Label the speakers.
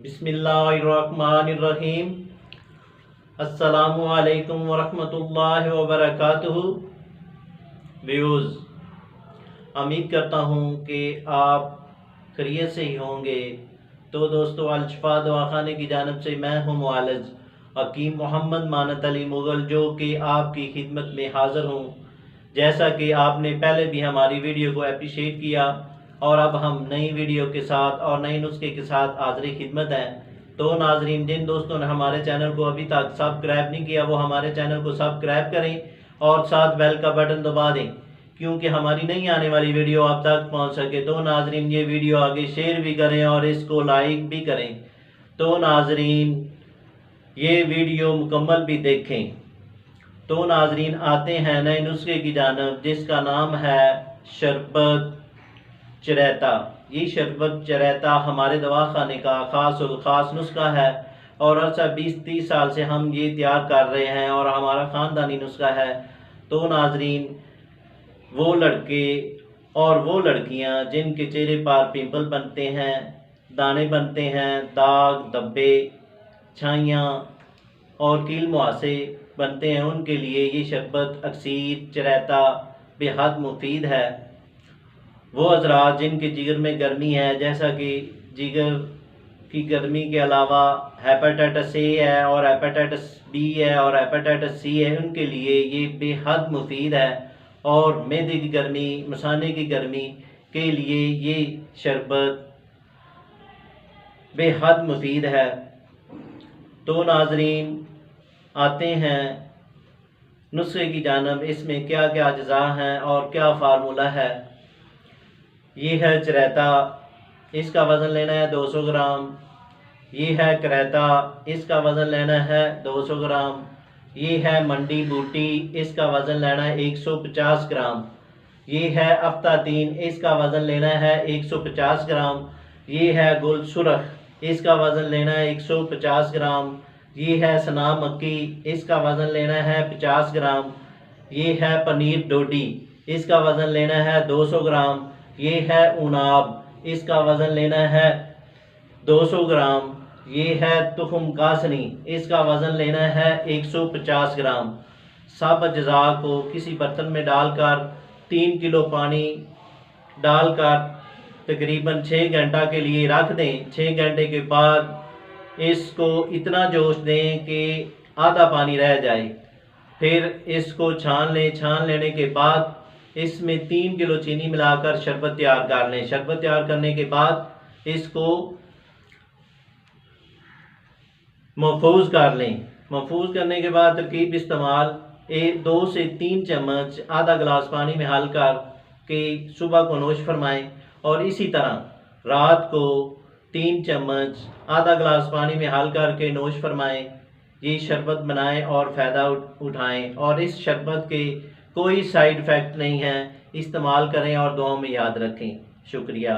Speaker 1: بسم اللہ الرحمن الرحیم۔ السلام علیکم ورحمۃ اللہ وبرکاتہ۔ ویوز، امید کرتا ہوں کہ آپ خیریت سے ہی ہوں گے۔ تو دوستو، الشفا دواخانے کی جانب سے میں ہوں معالج حکیم محمد مانت علی مغل، جو کہ آپ کی خدمت میں حاضر ہوں۔ جیسا کہ آپ نے پہلے بھی ہماری ویڈیو کو اپریشیٹ کیا، اور اب ہم نئی ویڈیو کے ساتھ اور نئے نسخے کے ساتھ حاضر خدمت ہیں۔ تو ناظرین، جن دوستوں نے ہمارے چینل کو ابھی تک سبسکرائب نہیں کیا، وہ ہمارے چینل کو سبسکرائب کریں اور ساتھ بیل کا بٹن دبا دیں، کیونکہ ہماری نئی آنے والی ویڈیو آپ تک پہنچ سکے۔ تو ناظرین، یہ ویڈیو آگے شیئر بھی کریں اور اس کو لائک بھی کریں۔ تو ناظرین، یہ ویڈیو مکمل بھی دیکھیں۔ تو ناظرین، آتے ہیں نئے نسخے کی جانب، جس کا نام ہے شربت چریتا۔ یہ شربت چریتا ہمارے دواخانے کا خاص الخاص نسخہ ہے، اور عرصہ 20-30 سال سے ہم یہ تیار کر رہے ہیں، اور ہمارا خاندانی نسخہ ہے۔ تو ناظرین، وہ لڑکے اور وہ لڑکیاں جن کے چہرے پر پمپل بنتے ہیں، دانے بنتے ہیں، داغ، دبے، چھائیاں اور کیل مہاسے بنتے ہیں، ان کے لیے یہ شربت اکسیر چریتا بے حد مفید ہے۔ وہ حضرات جن کے جگر میں گرمی ہے، جیسا کہ جگر کی گرمی کے علاوہ ہیپاٹائٹس اے ہے اور ہیپاٹائٹس بی ہے اور ہیپاٹائٹس سی ہے، ان کے لیے یہ بے حد مفید ہے۔ اور معدے کی گرمی، مثانے کی گرمی کے لیے یہ شربت بے حد مفید ہے۔ تو ناظرین، آتے ہیں نسخے کی جانب۔ اس میں کیا کیا اجزاء ہیں اور کیا فارمولہ ہے۔ یہ ہے چریتا، اس کا وزن لینا ہے 200 گرام۔ یہ ہے کریتا، اس کا وزن لینا ہے 200 گرام۔ یہ ہے منڈی بوٹی، اس کا وزن لینا ہے 150 گرام۔ یہ ہے افتاتین، اس کا وزن لینا ہے 150 گرام۔ یہ ہے گل سرخ، اس کا وزن لینا ہے 150 گرام۔ یہ ہے سنا مکی، اس کا وزن لینا ہے 50 گرام۔ یہ ہے پنیر ڈوڈی، اس کا وزن لینا ہے 200 گرام۔ یہ ہے اوناب، اس کا وزن لینا ہے 200 گرام۔ یہ ہے تخم کاسنی، اس کا وزن لینا ہے 150 گرام۔ سب اجزاء کو کسی برتن میں ڈال کر 3 کلو پانی ڈال کر تقریباً 6 گھنٹہ کے لیے رکھ دیں۔ 6 گھنٹے کے بعد اس کو اتنا جوش دیں کہ آدھا پانی رہ جائے۔ پھر اس کو چھان لیں۔ چھان لینے کے بعد اس میں 3 کلو چینی ملا کر شربت تیار کر لیں۔ شربت تیار کرنے کے بعد اس کو محفوظ کر لیں۔ محفوظ کرنے کے بعد ترکیب استعمال 2 سے 3 چمچ آدھا گلاس پانی میں حل کر کے صبح کو نوش فرمائیں، اور اسی طرح رات کو 3 چمچ آدھا گلاس پانی میں حل کر کے نوش فرمائیں۔ یہ شربت بنائیں اور فائدہ اٹھائیں، اور اس شربت کے کوئی سائیڈ ایفیکٹ نہیں ہیں۔ استعمال کریں اور دعاؤں میں یاد رکھیں۔ شکریہ۔